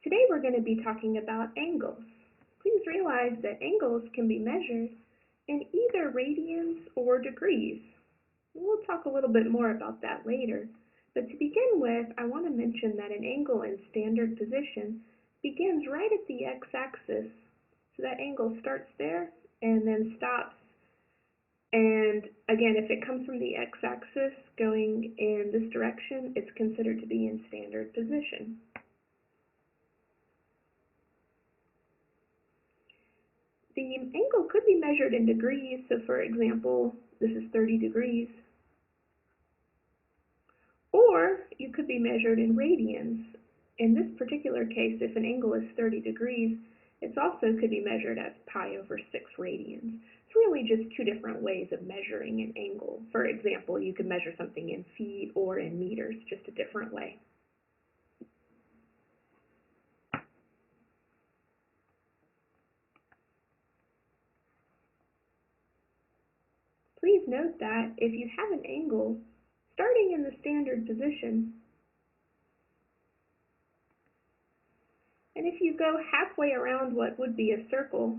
Today we're going to be talking about angles. Please realize that angles can be measured in either radians or degrees. We'll talk a little bit more about that later, but to begin with, I want to mention that an angle in standard position begins right at the x-axis. So that angle starts there and then stops. And again, if it comes from the x-axis going in this direction, it's considered to be in standard position. The angle could be measured in degrees, so for example, this is 30 degrees. Or you could be measured in radians. In this particular case, if an angle is 30 degrees, it also could be measured as pi over 6 radians. It's really just two different ways of measuring an angle. For example, you could measure something in feet or in meters, just a different way. Please note that if you have an angle starting in the standard position, and if you go halfway around what would be a circle,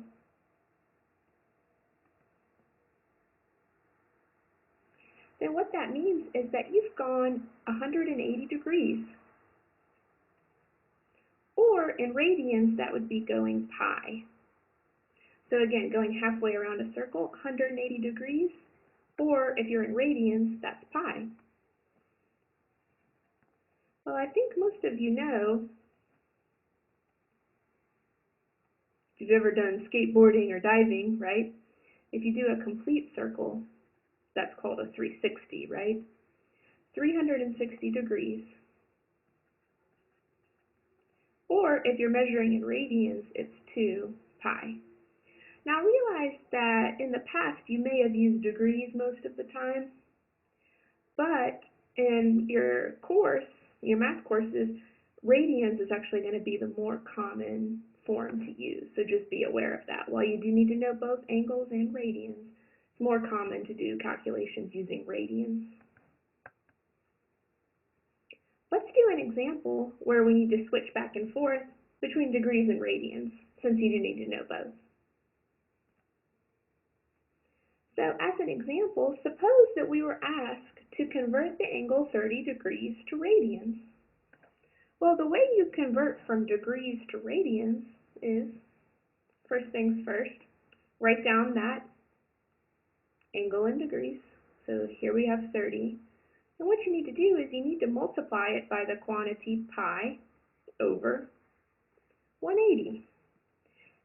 then what that means is that you've gone 180 degrees. Or in radians, that would be going pi. So again, going halfway around a circle, 180 degrees, or if you're in radians, that's pi. Well, I think most of you know, if you've ever done skateboarding or diving, right? If you do a complete circle, that's called a 360, right? 360 degrees. Or if you're measuring in radians, it's 2 pi. Now realize that in the past you may have used degrees most of the time, but in your course, your math courses, radians is actually going to be the more common form to use, so just be aware of that. While you do need to know both angles and radians, it's more common to do calculations using radians. Let's do an example where we need to switch back and forth between degrees and radians, since you do need to know both. So as an example, suppose that we were asked to convert the angle 30 degrees to radians. Well, the way you convert from degrees to radians is, first things first, write down that angle in degrees. So here we have 30. And what you need to do is you need to multiply it by the quantity pi over 180.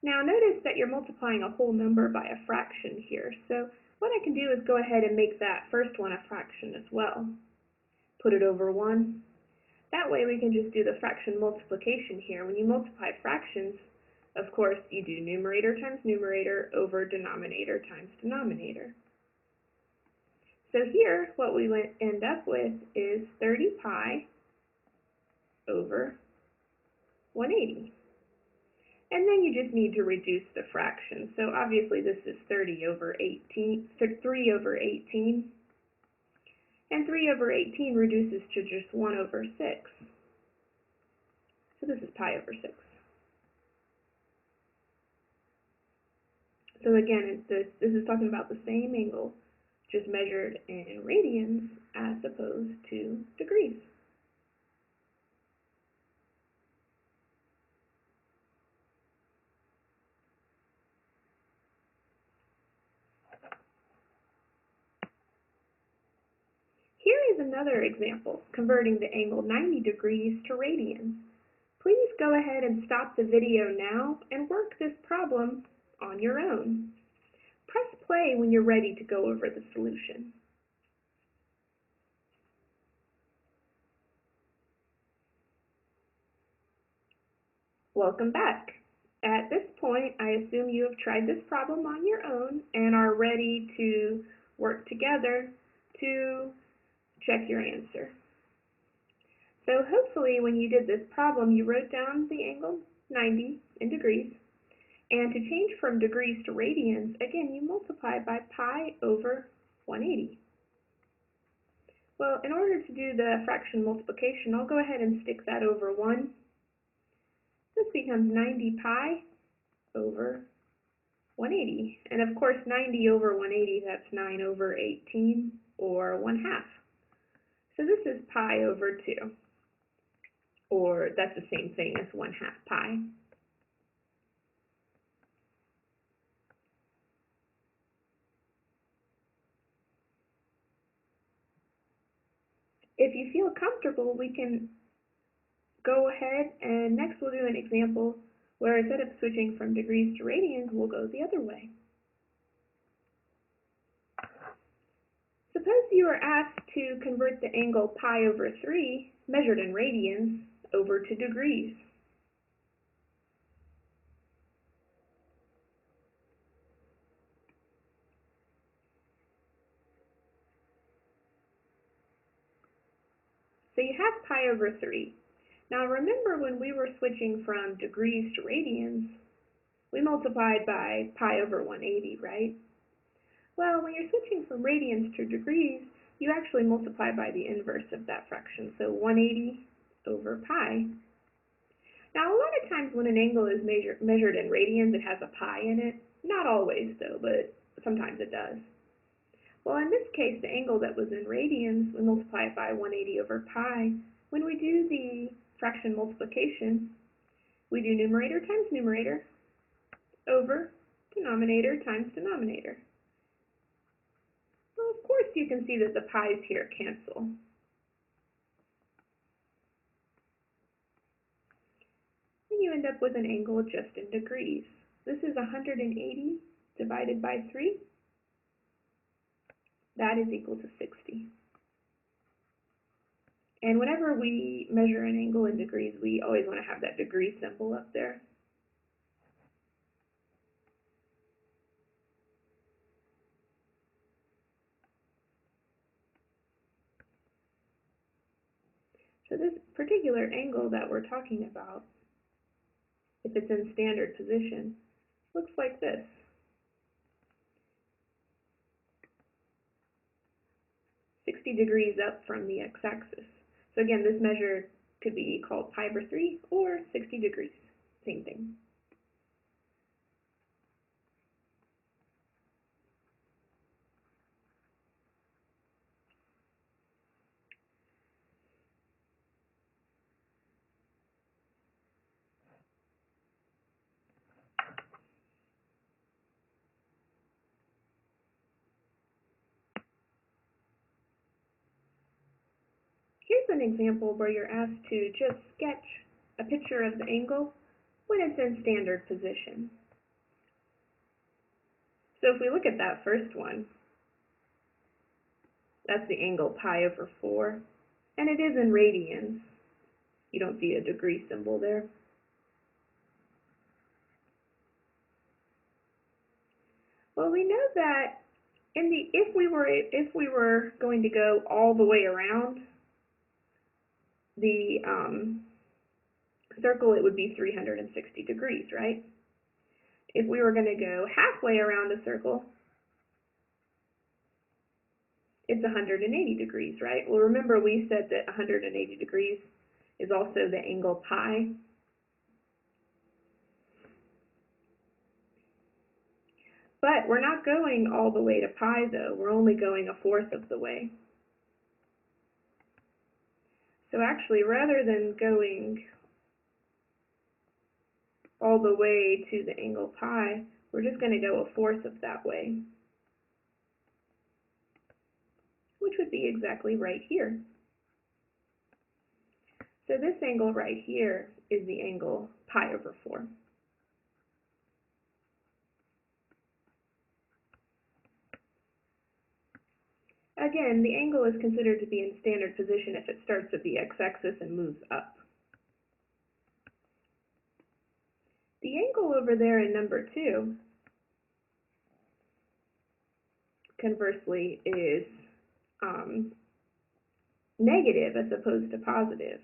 Now notice that you're multiplying a whole number by a fraction here. So what I can do is go ahead and make that first one a fraction as well. Put it over 1. That way we can just do the fraction multiplication here. When you multiply fractions, of course, you do numerator times numerator over denominator times denominator. So here, what we end up with is 30 pi over 180. And then you just need to reduce the fraction. So obviously this is 3 over 18. And 3 over 18 reduces to just 1 over 6. So this is pi over 6. So again, this is talking about the same angle, just measured in radians as opposed to degrees. Here is another example, converting the angle 90 degrees to radians. Please go ahead and stop the video now and work this problem on your own. Press play when you're ready to go over the solution. Welcome back. At this point, I assume you have tried this problem on your own and are ready to work together to check your answer. So hopefully when you did this problem, you wrote down the angle 90 in degrees. And to change from degrees to radians, again, you multiply by pi over 180. Well, in order to do the fraction multiplication, I'll go ahead and stick that over 1. This becomes 90 pi over 180. And of course 90 over 180, that's 9 over 18, or 1/2. So this is pi over 2, or that's the same thing as 1/2 pi. If you feel comfortable, we can go ahead and next we'll do an example where instead of switching from degrees to radians, we'll go the other way. Suppose you are asked to convert the angle pi over 3, measured in radians, over to degrees. So you have pi over 3. Now remember when we were switching from degrees to radians, we multiplied by pi over 180, right? Well, when you're switching from radians to degrees, you actually multiply by the inverse of that fraction, so 180 over pi. Now, a lot of times when an angle is measured in radians, it has a pi in it. Not always, though, but sometimes it does. Well, in this case, the angle that was in radians, we multiply it by 180 over pi. When we do the fraction multiplication, we do numerator times numerator over denominator times denominator. Well, of course, you can see that the pi's here cancel. And you end up with an angle just in degrees. This is 180 divided by 3. That is equal to 60. And whenever we measure an angle in degrees, we always want to have that degree symbol up there. So this particular angle that we're talking about, if it's in standard position, looks like this. -60 up from the x-axis. So again, this measure could be called pi over 3 or 60 degrees, same thing. Here's an example where you're asked to just sketch a picture of the angle when it's in standard position. So if we look at that first one, that's the angle pi over 4, and it is in radians. You don't see a degree symbol there. Well, we know that if we were going to go all the way around the circle, it would be 360 degrees, right? If we were going to go halfway around a circle, it's 180 degrees, right? Well, remember we said that 180 degrees is also the angle pi. But we're not going all the way to pi, though. We're only going 1/4 of the way. So actually, rather than going all the way to the angle pi, we're just going to go 1/4 of that way, which would be exactly right here. So this angle right here is the angle pi over 4. Again, the angle is considered to be in standard position if it starts at the x-axis and moves up. The angle over there in number 2, conversely, is negative as opposed to positive.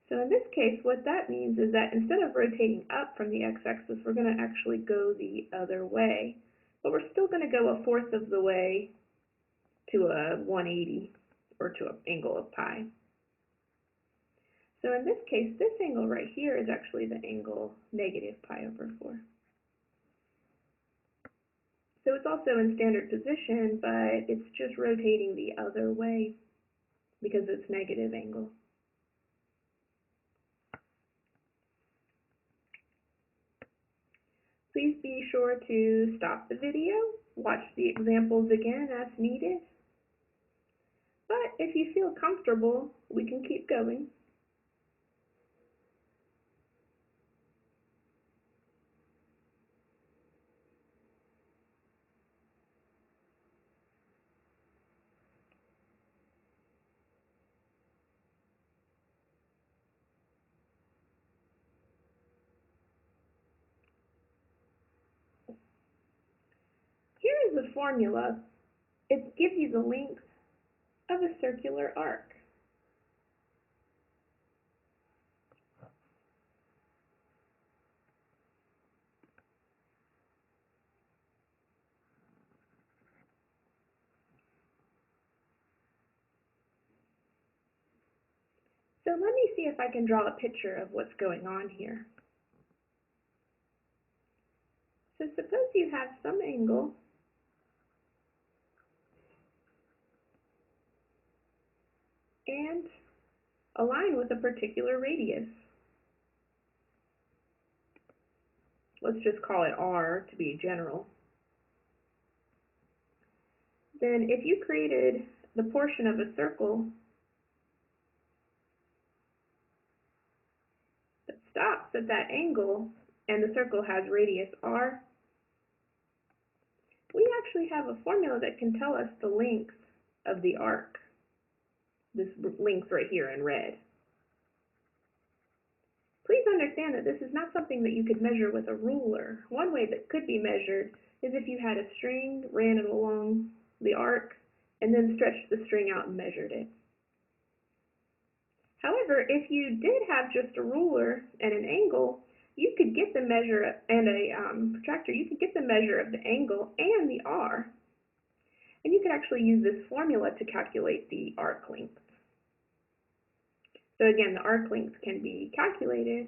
So in this case, what that means is that instead of rotating up from the x-axis, we're going to actually go the other way. But we're still going to go 1/4 of the way to a 180, or to an angle of pi. So in this case, this angle right here is actually the angle negative pi over 4. So it's also in standard position, but it's just rotating the other way because it's negative angle. Please be sure to stop the video, watch the examples again as needed. But if you feel comfortable, we can keep going. Here is the formula. It gives you the length of a circular arc. So let me see if I can draw a picture of what's going on here. So suppose you have some angle and a line with a particular radius. Let's just call it R to be general. Then if you created the portion of a circle that stops at that angle and the circle has radius R, we actually have a formula that can tell us the length of the arc, this length right here in red. Please understand that this is not something that you could measure with a ruler. One way that could be measured is if you had a string, ran it along the arc, and then stretched the string out and measured it. However, if you did have just a ruler and an angle, you could get the measure, and a protractor, you could get the measure of the angle and the R, and you could actually use this formula to calculate the arc length. So again, the arc length can be calculated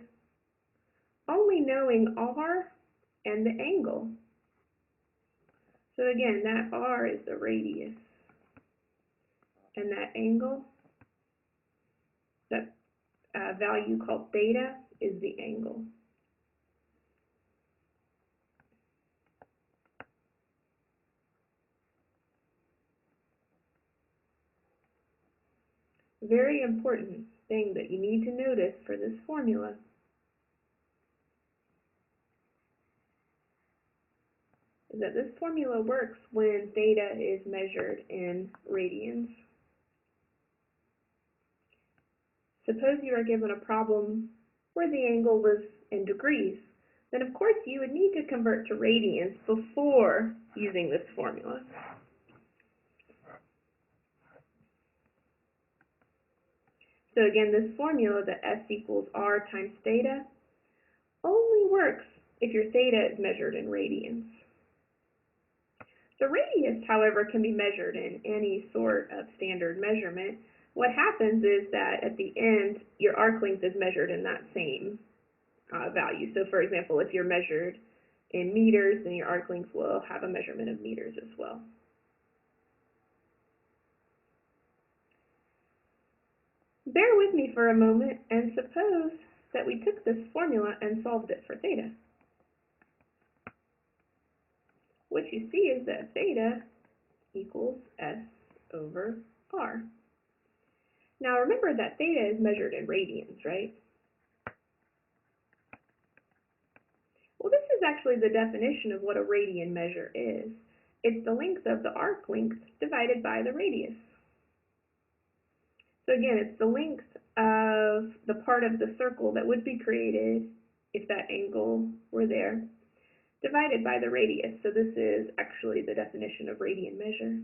only knowing R and the angle. So again, that R is the radius, and that angle, that value called theta, is the angle. Very important thing that you need to notice for this formula is that this formula works when theta is measured in radians. Suppose you are given a problem where the angle was in degrees, then of course you would need to convert to radians before using this formula. So again, this formula, that S equals R times theta, only works if your theta is measured in radians. The radius, however, can be measured in any sort of standard measurement. What happens is that at the end, your arc length is measured in that same value. So for example, if you're measured in meters, then your arc length will have a measurement of meters as well. Bear with me for a moment and suppose that we took this formula and solved it for theta. What you see is that theta equals S over R. Now remember that theta is measured in radians, right? Well, this is actually the definition of what a radian measure is. It's the length of the arc length divided by the radius. So again, it's the length of the part of the circle that would be created if that angle were there, divided by the radius. So this is actually the definition of radian measure.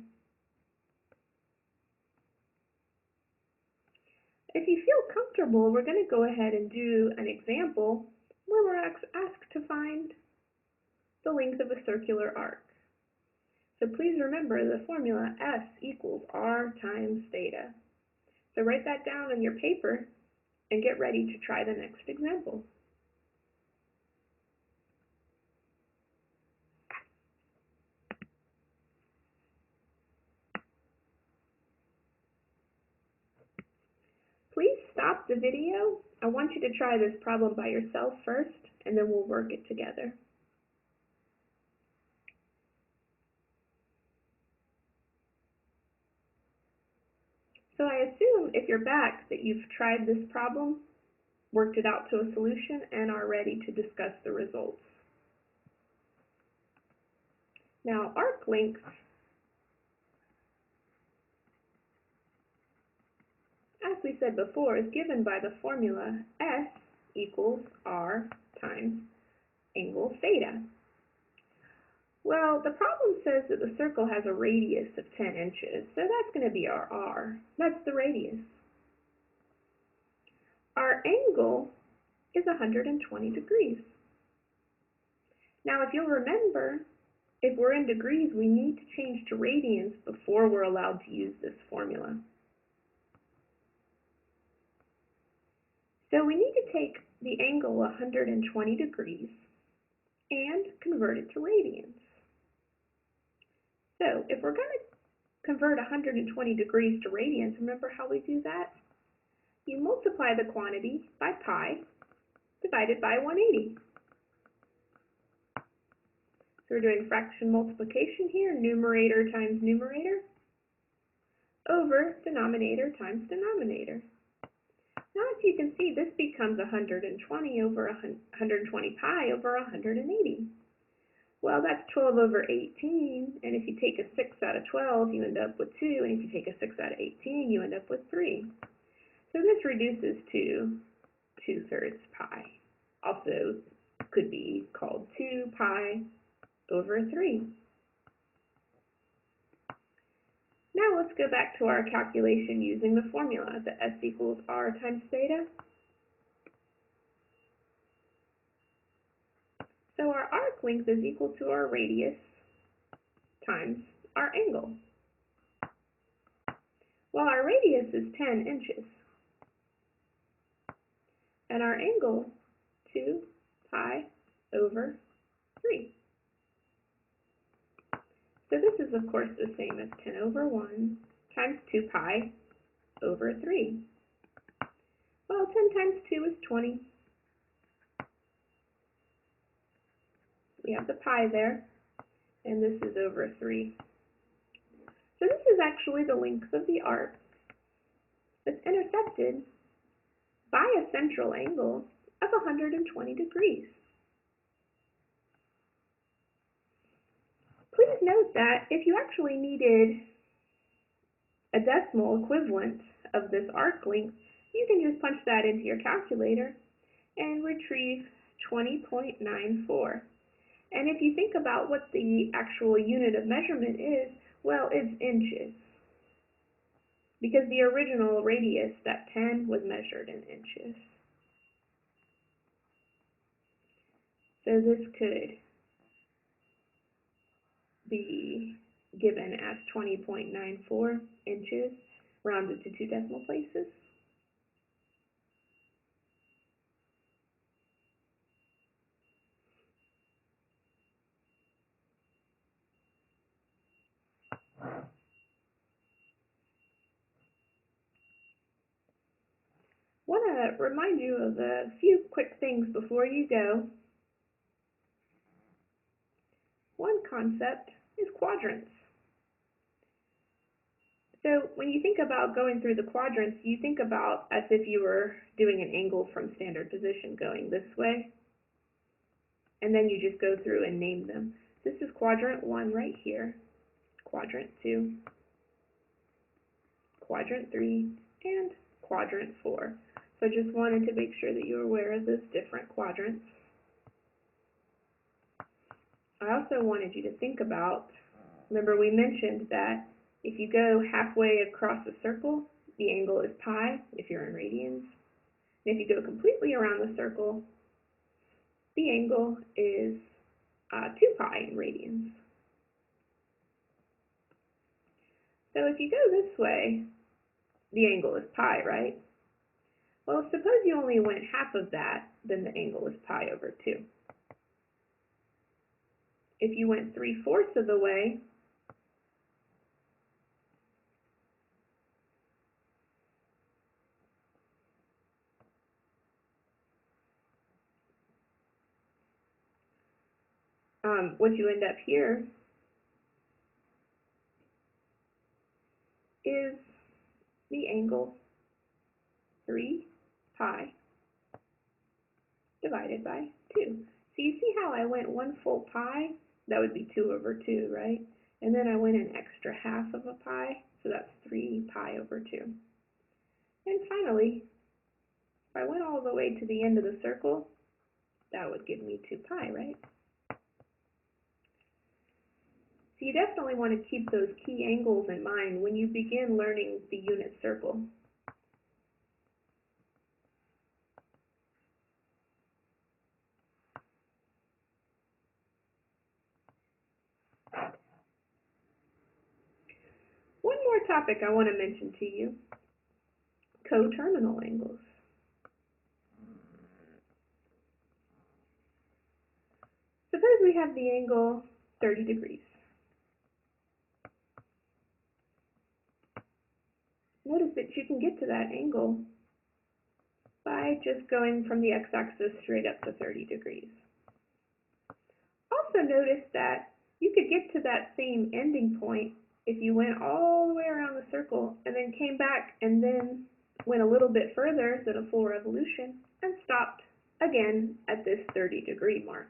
If you feel comfortable, we're going to go ahead and do an example where we're asked to find the length of a circular arc. So please remember the formula S equals R times theta. So write that down on your paper and get ready to try the next example. Please stop the video. I want you to try this problem by yourself first, and then we'll work it together. So I assume if you're back that you've tried this problem, worked it out to a solution, and are ready to discuss the results. Now, arc length as we said before, is given by the formula S equals R times angle theta. Well, the problem says that the circle has a radius of 10 inches, so that's going to be our R. That's the radius. Our angle is 120 degrees. Now, if you'll remember, if we're in degrees, we need to change to radians before we're allowed to use this formula. So we need to take the angle 120 degrees and convert it to radians. So if we're going to convert 120 degrees to radians, remember how we do that? You multiply the quantity by pi divided by 180. So we're doing fraction multiplication here, numerator times numerator, over denominator times denominator. Now, as you can see, this becomes 120 over 120 pi over 180. Well, that's 12 over 18, and if you take a 6 out of 12, you end up with 2, and if you take a 6 out of 18, you end up with 3. So this reduces to 2/3 pi. Also could be called 2 pi over 3. Now let's go back to our calculation using the formula, the S equals R times theta. So our arc length is equal to our radius times our angle. Well, our radius is 10 inches, and our angle, 2 pi over 3. So this is, of course, the same as 10 over 1 times 2 pi over 3. Well, 10 times 2 is 20. We have the pi there, and this is over 3. So this is actually the length of the arc that's intersected by a central angle of 120 degrees. Please note that if you actually needed a decimal equivalent of this arc length, you can just punch that into your calculator and retrieve 20.94. And if you think about what the actual unit of measurement is, well, it's inches. Because the original radius, that 10, was measured in inches. So this could be given as 20.94 inches, rounded to 2 decimal places. I want to remind you of a few quick things before you go. One concept is quadrants. So when you think about going through the quadrants, you think about as if you were doing an angle from standard position going this way, and then you just go through and name them. This is quadrant 1 right here, quadrant 2, quadrant 3, and quadrant 4. So I just wanted to make sure that you're aware of those different quadrants. I also wanted you to think about, remember we mentioned that if you go halfway across a circle, the angle is pi if you're in radians. And if you go completely around the circle, the angle is 2 pi in radians. So if you go this way, the angle is pi, right? Well, suppose you only went half of that, then the angle is pi over 2. If you went 3/4 of the way, what you end up here is the angle 3 pi divided by 2. So you see how I went 1 full pi? That would be 2 over 2, right? And then I went an extra half of a pi, so that's 3 pi over 2. And finally, if I went all the way to the end of the circle, that would give me 2 pi, right? So you definitely want to keep those key angles in mind when you begin learning the unit circle. One more topic I want to mention to you, coterminal angles. Suppose we have the angle 30 degrees. Notice that you can get to that angle by just going from the x-axis straight up to 30 degrees. Also notice that you could get to that same ending point if you went all the way around the circle and then came back and then went a little bit further than a full revolution and stopped again at this 30-degree mark.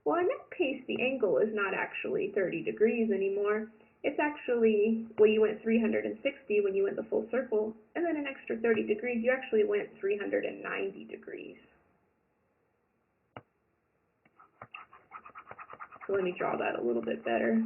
Well, in that case, the angle is not actually 30 degrees anymore. It's actually, well, you went 360 when you went the full circle, and then an extra 30 degrees, you actually went 390 degrees. So let me draw that a little bit better.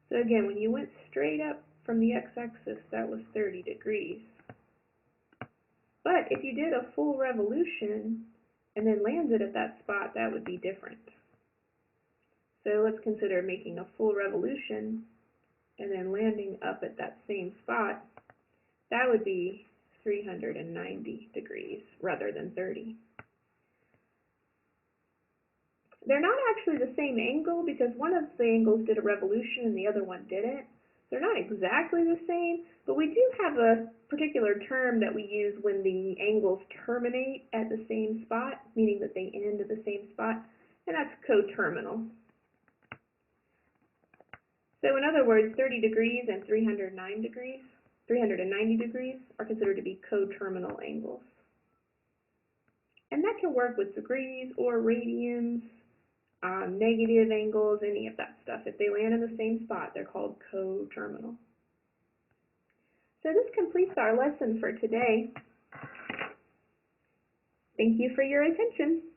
So again, when you went straight up from the x-axis, that was 30 degrees. But if you did a full revolution and then landed at that spot, that would be different. So let's consider making a full revolution and then landing up at that same spot. That would be 390 degrees rather than 30. They're not actually the same angle because one of the angles did a revolution and the other one didn't. They're not exactly the same, but we do have a particular term that we use when the angles terminate at the same spot, meaning that they end at the same spot, and that's coterminal. So in other words, 30 degrees and 390 degrees are considered to be coterminal angles. And that can work with degrees or radians, negative angles, any of that stuff. If they land in the same spot, they're called coterminal. So this completes our lesson for today. Thank you for your attention.